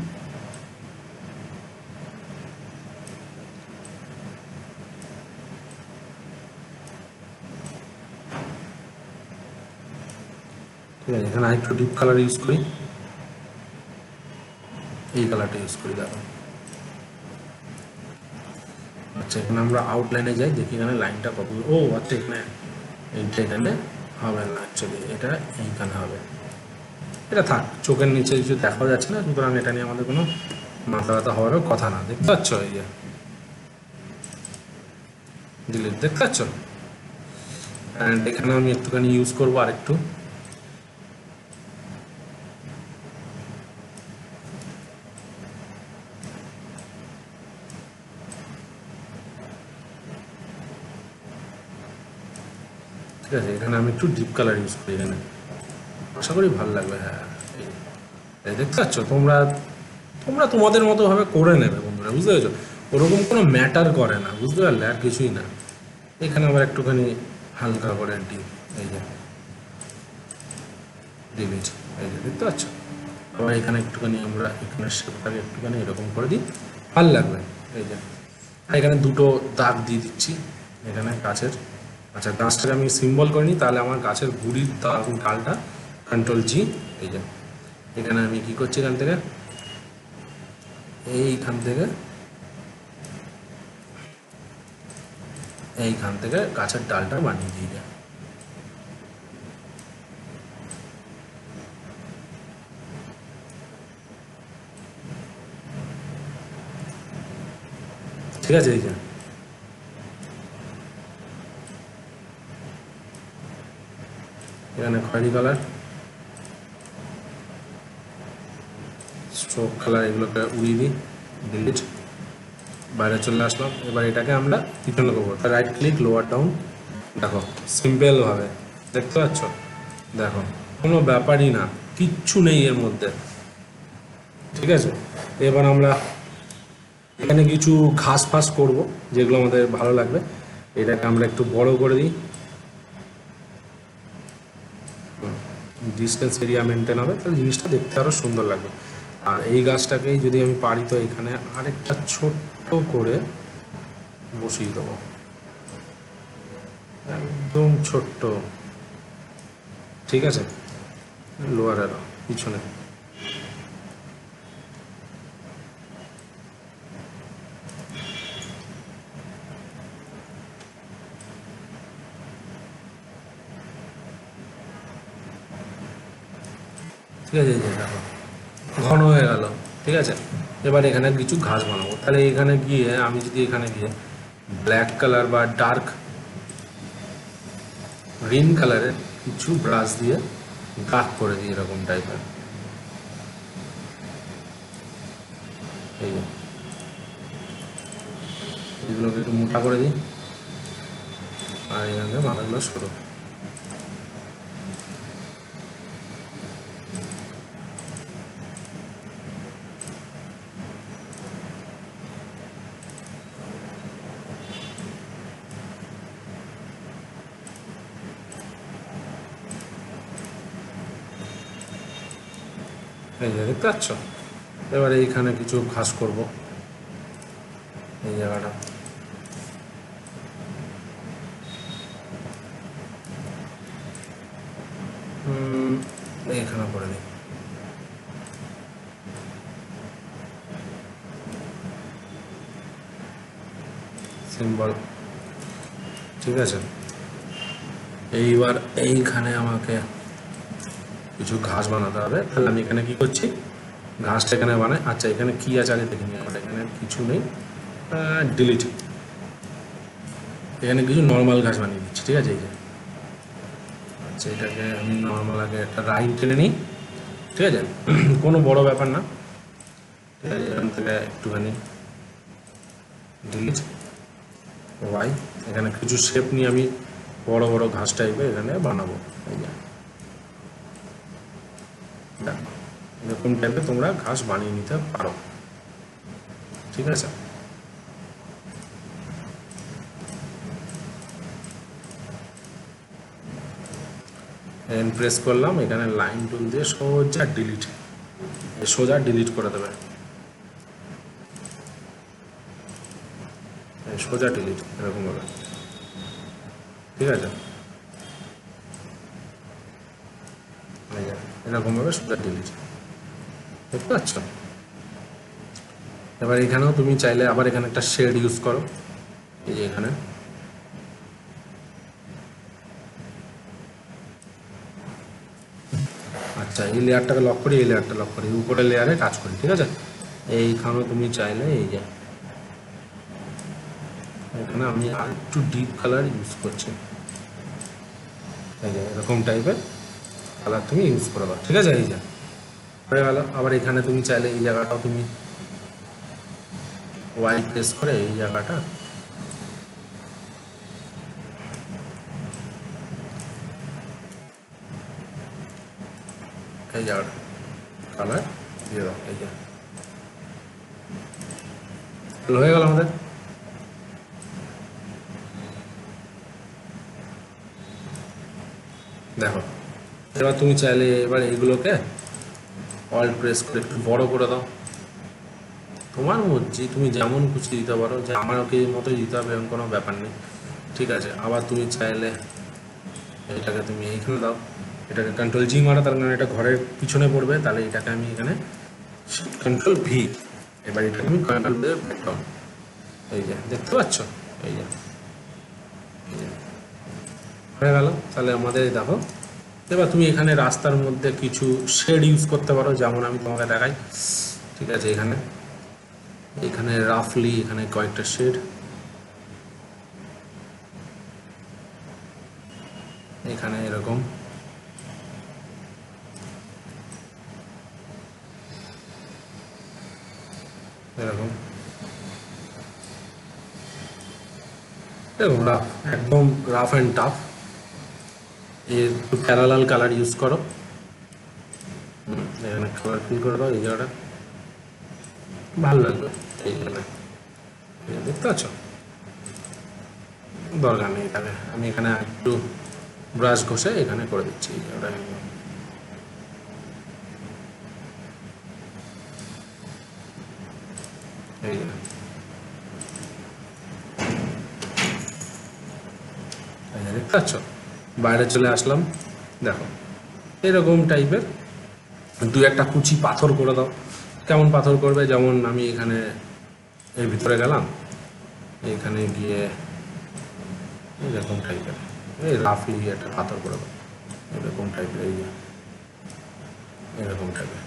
ঠিক আছে, এখানে আরেকটু ডিপ কালার ইউজ করি, এই কালারটা ইউজ করি। দেখো আচ্ছা, এখানে আমরা আউটলাইনে যাই, দেখি এখানে লাইনটা কত। ও আচ্ছা, এখানে এইটা এখানে হবে না, অ্যাকচুয়ালি এটা এইখানে হবে। এটা থাক, চোখের নিচে কিছু দেখা যাচ্ছে না, সুতরাং এটা নিয়ে আমাদের কোনো মাথা ব্যথা হওয়ারও কথা না। দেখতে পাচ্ছ, এই যে ডিলিট, দেখতে পাচ্ছ। অ্যান্ড এখানে আমি একটুখানি ইউজ করবো আরেকটু, ঠিক আছে, এখানে আমি একটু ডিপ কালার ইউজ করি এখানে, আশা করি ভালো লাগবে। হ্যাঁ, এই দেখতে পাচ্ছ, তোমরা তোমরা তোমাদের মতোভাবে করে নেবে বন্ধুরা, বুঝতে পেরেছো? ওরকম কোনো ম্যাটার করে না, বুঝতে পারলে, আর কিছুই না। এখানে আবার একটুখানি হালকা করে ডিপ, এই যে ডিলিট, এই যে দেখতে পাচ্ছ। আবার এখানে একটুখানি আমরা এখানে শেপটাকে একটুখানি এরকম করে দিই, ভালো লাগবে। এই যে এখানে দুটো দাগ দিয়ে দিচ্ছি এখানে গাছের। আচ্ছা, গাছটাকে আমি সিম্বল করিনি, তাহলে আমার গাছের গুড়ির ডালটা কন্ট্রোল জি। এই যে এখানে আমি কি করছি, এখান থেকে এইখান থেকে গাছের ডালটা বানিয়ে দিয়ে যায়। ঠিক আছে, এই যে এখানে খয়েরি কালার, স্ট্রোক কালার, এগুলোকে উড়িয়ে দিই, ডিলিট, বাইরে চলে আসলাম। এবার এটাকে আমরা পিছনে করবো, রাইট ক্লিক, লোয়ার ডাউন। দেখো সিম্পলভাবে, দেখতে পাচ্ছ, দেখো কোনো ব্যাপারই না, কিচ্ছু নেই এর মধ্যে। ঠিক আছে, এবার আমরা এখানে কিছু ঘাস ফাস করবো, যেগুলো আমাদের ভালো লাগবে। এটাকে আমরা একটু বড় করে দিই, ডিস্টেন্স এরিয়া মেনটেন হবে, তাহলে জিনিসটা দেখতে আরও সুন্দর লাগবে। আর এই গাছটাকেই যদি আমি পারি, তো এখানে আরেকটা ছোট্ট করে বসিয়ে দেবো, একদম ছোট্ট। ঠিক আছে, লোয়ার অ্যারো পিছনে। ঠিক আছে, এই যে দেখো ঘন হয়ে গেল। ঠিক আছে, এবার এখানে কিছু ঘাস বানাবো। তাহলে এখানে গিয়ে আমি যদি এখানে গিয়ে ব্ল্যাক কালার বা ডার্ক গ্রিন কালারের কিছু ব্রাশ দিয়ে ডার্ক করে দিই, এরকম টাইপের। এই যে এগুলোকে একটু মোটা করে দিই, আর এখানে মাথাগুলো সরু। এই যে দেখতে পাচ্ছ, এবারে এইখানে কিছু ঘাস করব, এই জায়গাটা। এখানে করে দিই। সিম্বল, ঠিক আছে। এইবার এইখানে আমাকে কিছু ঘাস বানাতে হবে। তাহলে আমি এখানে কি করছি, ঘাসটা এখানে বানাই। আচ্ছা এখানে কি আছে আগে দেখে নিই। আমার এখানে কিছু নেই, ডিলিট। এখানে কিছু নর্মাল ঘাস বানিয়ে দিচ্ছি, ঠিক আছে। এই যে আচ্ছা এটাকে আমি নর্মাল আগে একটা লাইন টেনে নিই, ঠিক আছে। কোনো বড় ব্যাপার না, ঠিক আছে। এখান থেকে একটুখানি ডিলিট ওয়াই। এখানে কিছু শেপ নিয়ে আমি বড় বড় ঘাস টাইপের এখানে বানাবো। এই যে দেখো, এরকম টাইপের তোমরা ঘাস বানিয়ে নিতে পারো, ঠিক আছে। প্রেস করলাম, এখানে লাইন টুল দিয়ে সোজা ডিলিট করে দেবে, সোজা ডিলিট এরকম ভাবে, ঠিক আছে। এরকম ভাবে সোজা ডিলিট, দেখতে পাচ্ছ। এবার এখানেও তুমি চাইলে আবার এখানে একটা শেড ইউজ করো। এই যে এখানে আচ্ছা এই লেয়ারটাকে লক করি, এই লেয়ারটা লক করি, উপরের লেয়ারে কাজ করি, ঠিক আছে। এইখানেও তুমি চাইলে এই যে এখানে আমি আর একটু ডিপ কালার ইউজ করছি, এই যে এরকম টাইপের কালার তুমি ইউজ করে দাও, ঠিক আছে। এই যে হয়ে গেল। আবার এখানে তুমি চাইলে এই জায়গাটাও তুমি ওয়াই প্রেস করে এই জায়গাটা এই জায়গাটা কালার দিয়ে দাও, এই যে হয়ে গেল আমাদের। দেখো এবার তুমি চাইলে এবার এইগুলোকে অল্ট প্রেস করে একটু বড় করে দাও, তোমার মর্জি, তুমি যেমন খুশি দিতে পারো, যে আমাকে মতোই দিতে হবে এমন কোনো ব্যাপার নেই, ঠিক আছে। আবার তুমি চাইলে এটাকে তুমি এইখানে দাও, এটাকে কন্ট্রোল জি মারো, তার কারণে এটা ঘরের পিছনে পড়বে, তাহলে এটাকে আমি এখানে কন্ট্রোল ভি, এবার এটাকে আমি কন্ট্রোল দিয়ে ব্যাকডাউন, এই যে দেখতে পাচ্ছ, এই যে হয়ে গেল। তাহলে আমাদের দেখো, এবার তুমি এখানে রাস্তার মধ্যে কিছু শেড ইউজ করতে পারো, যেমন আমি তোমাকে দেখাই, ঠিক আছে। এখানে এখানে রাফলি এখানে কয়েকটা শেড, এখানে এরকম, এরকম এরকম রাফ, একদম রাফ অ্যান্ড টাফ। এর প্যারালাল কালার ইউজ করো, এখানে কালার ফিল করে দাও, এই জায়গাটা ভালো লাগবে, এই জায়গাটা দেখতে পাচ্ছ। দরকার নেই, এখানে আমি এখানে একটু ব্রাশ ঘষে এখানে করে দিচ্ছি, এই জায়গাটা এই দেখতে পাচ্ছ। বাইরে চলে আসলাম, দেখো এরকম টাইপের দু একটা কুচি পাথর করে দাও। কেমন পাথর করবে, যেমন আমি এখানে এর ভিতরে গেলাম, এখানে গিয়ে এরকম টাইপের এই রাফলি একটা পাথর করে দাও, এরকম টাইপের, এই যে এরকম টাইপের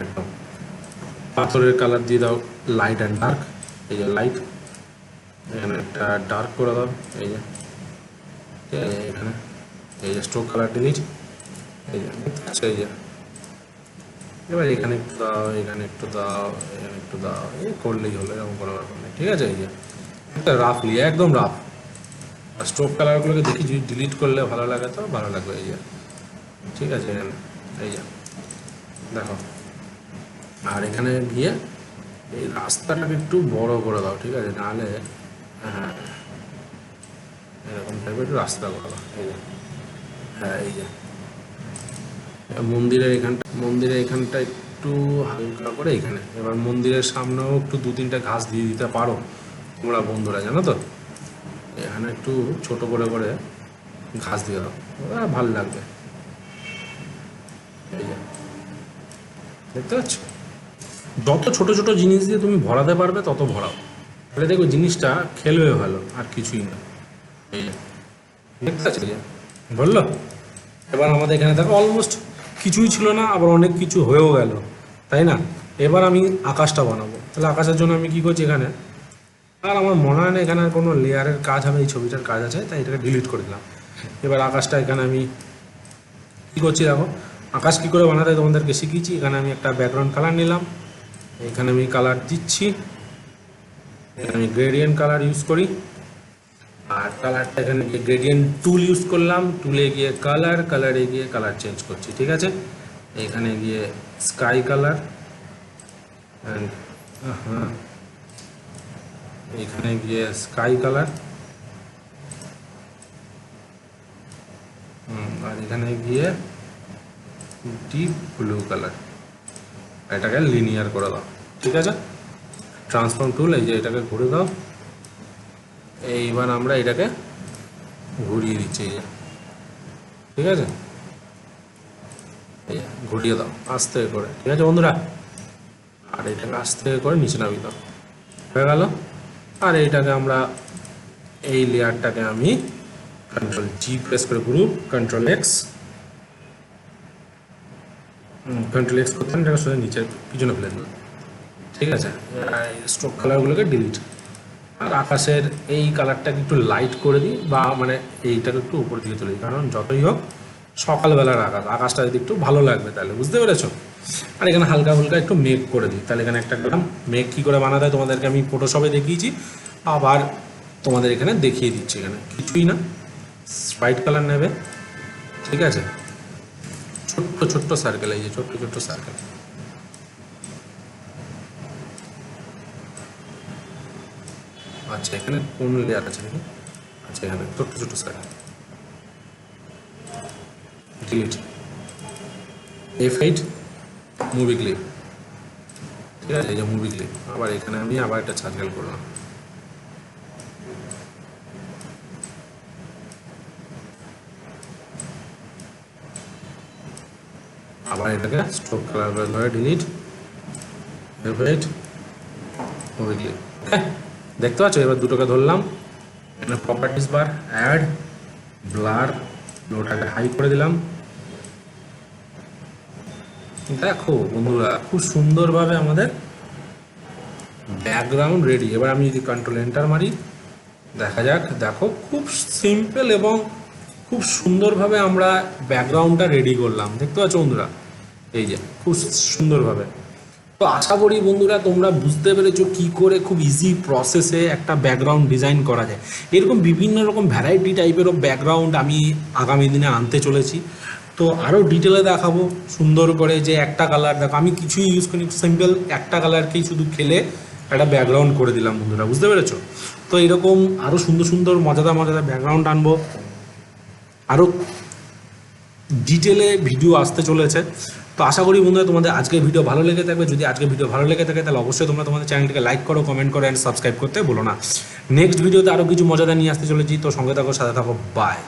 একদম পাথরের কালার দিয়ে দাও লাইট অ্যান্ড ডার্ক, এই যে লাইট, এখানে একটা ডার্ক করে দাও, এই যে এখানে এই যে স্ট্রোক কালার ডিলিট, এই যে আচ্ছা এই যে এবার এখানে একটু দাও, এখানে একটু দাও, এখানে একটু দাও, এই করলেই হলো, এরকম কোনো ব্যাপার নেই, ঠিক আছে। এই যে রাফলি একদম রাফ। আর স্ট্রোক কালারগুলোকে দেখি যদি ডিলিট করলে ভালো লাগে তো ভালো লাগবে, এই যে ঠিক আছে। এখানে এই যে দেখো, আর এখানে গিয়ে এই রাস্তাটাকে একটু বড় করে দাও, ঠিক আছে, নাহলে হ্যাঁ এরকম টাইপের একটু রাস্তা করে দাও, এই যে হ্যাঁ এই যে মন্দিরের এখানটা একটু হালকা করে এখানে। এবার মন্দিরের সামনেও একটু দু তিনটা ঘাস দিয়ে দিতে পারো তোমরা বন্ধুরা, জানো তো। এখানে একটু ছোট করে করে ঘাস দিয়ে দাও, ভালো লাগবে। এই যে দেখতে পাচ্ছ, যত ছোট ছোট জিনিস দিয়ে তুমি ভরাতে পারবে তত ভরাও, তাহলে দেখো জিনিসটা খেলবে ভালো, আর কিছুই না। এই যে দেখতে পাচ্ছ, বললো। এবার আমাদের এখানে দেখো অলমোস্ট কিছুই ছিল না, আবার অনেক কিছু হয়েও গেল, তাই না? এবার আমি আকাশটা বানাবো, তাহলে আকাশের জন্য আমি কী করছি এখানে, আর আমার মনে হয় না এখানে আর কোনো লেয়ারের কাজ হবে, এই ছবিটার কাজ আছে, তাই এটাকে ডিলিট করে দিলাম। এবার আকাশটা এখানে আমি কী করছি দেখো, আকাশ কী করে বানাতে তোমাদেরকে শিখিয়েছি। এখানে আমি একটা ব্যাকগ্রাউন্ড কালার নিলাম, এখানে আমি কালার দিচ্ছি, এখানে আমি গ্রেডিয়েন্ট কালার ইউজ করি, আর কালারটা এখানে গিয়ে গ্রেডিয়েন্ট টুল ইউজ করলাম, টুলে গিয়ে কালারে গিয়ে কালার চেঞ্জ করছি, ঠিক আছে। এখানে গিয়ে স্কাই কালার, অ্যান্ড হ্যাঁ এখানে গিয়ে স্কাই কালার, আর এখানে গিয়ে ডিপ ব্লু কালার, এটাকে লিনিয়ার করে দাও, ঠিক আছে। ট্রান্সফর্ম টুল, এই যে এটাকে ঘুরে দাও, এইবার আমরা এটাকে ঘুরিয়ে দিচ্ছি, এই যে ঠিক আছে, এই ঘুরিয়ে দাও আস্তে করে, ঠিক আছে বন্ধুরা। আর এটাকে আস্তে করে নিচে নামিয়ে দাও, হয়ে গেল। আর এইটাকে আমরা এই লেয়ারটাকে আমি কন্ট্রোল জি প্রেস করে গ্রুপ কন্ট্রোল এক্স করতে এটাকে সোজা নিচের পিছনে ফেলে দিলাম, ঠিক আছে। স্ট্রোক কালারগুলোকে ডিলিট, আর আকাশের এই কালারটাকে একটু লাইট করে দিই, বা মানে এইটাকে একটু উপর দিকে তুলে দিই, কারণ যতই হোক সকালবেলার আকাশটা যদি একটু ভালো লাগবে, তাহলে বুঝতে পেরেছো। আর এখানে হালকা হালকা একটু মেঘ করে দিই, তাহলে এখানে একটা মেঘ কী করে বানাতে হয় তোমাদেরকে আমি ফটোশপে দেখিয়েছি, আবার তোমাদের এখানে দেখিয়ে দিচ্ছি। এখানে কিছুই না, হোয়াইট কালার নেবে, ঠিক আছে, ছোট্ট ছোট্ট সার্কেল, এই যে ছোট্ট ছোট্ট সার্কেল, আচ্ছা এখানে কোন লেয়ার আছে নাকি, আচ্ছা এখানে ছোট্ট ছোট্ট circle, delete, F8 movie clip, ঠিক আছে, এই যে মুভি ক্লিপ। আবার এখানে আমি আবার একটা সার্কেল করলাম, আবার এটাকে স্ট্রোক কালার করে ধরে ডিলিট, F8 মুভি ক্লিপ, ওকে। দেখতে পাচ্ছ, এবার দুটোকে ধরলাম, এখানে প্রপার্টিস বার, অ্যাড, ব্লার, ওটাকে হাই করে দিলাম। দেখো বন্ধুরা, খুব সুন্দরভাবে আমাদের ব্যাকগ্রাউন্ড রেডি। এবার আমি যদি কন্ট্রোল এন্টার মারি, দেখা যাক, দেখো খুব সিম্পল এবং খুব সুন্দরভাবে আমরা ব্যাকগ্রাউন্ডটা রেডি করলাম, দেখতে পাচ্ছ বন্ধুরা, এই যে খুব সুন্দরভাবে। তো আশা করি বন্ধুরা তোমরা বুঝতে পেরেছো কী করে খুব ইজি প্রসেসে একটা ব্যাকগ্রাউন্ড ডিজাইন করা যায়। এরকম বিভিন্ন রকম ভ্যারাইটি টাইপেরও ব্যাকগ্রাউন্ড আমি আগামী দিনে আনতে চলেছি, তো আরও ডিটেলে দেখাবো সুন্দর করে, যে একটা কালার দেখো আমি কিছুই ইউজ করি, সিম্পল একটা কালারকেই শুধু খেলে একটা ব্যাকগ্রাউন্ড করে দিলাম বন্ধুরা, বুঝতে পেরেছো। তো এরকম আরও সুন্দর সুন্দর মজাদার মজাদার ব্যাকগ্রাউন্ড আনবো, আরও ডিটেলে ভিডিও আসতে চলেছে। তো আশা করি বন্ধুরা তোমাদের আজকের ভিডিও ভালো লেগে থাকবে। যদি আজকের ভিডিও ভালো লেগে থাকে তাহলে অবশ্যই তোমরা তোমাদের চ্যানেলটিকে লাইক করো, কমেন্ট করো অ্যান্ড সাবস্ক্রাইব করতে ভুলো না। নেক্সট ভিডিওতে আরও কিছু মজাদার নিয়ে আসতে চলেছি, তো সঙ্গে থাকো, সাথে থাকো, বাই।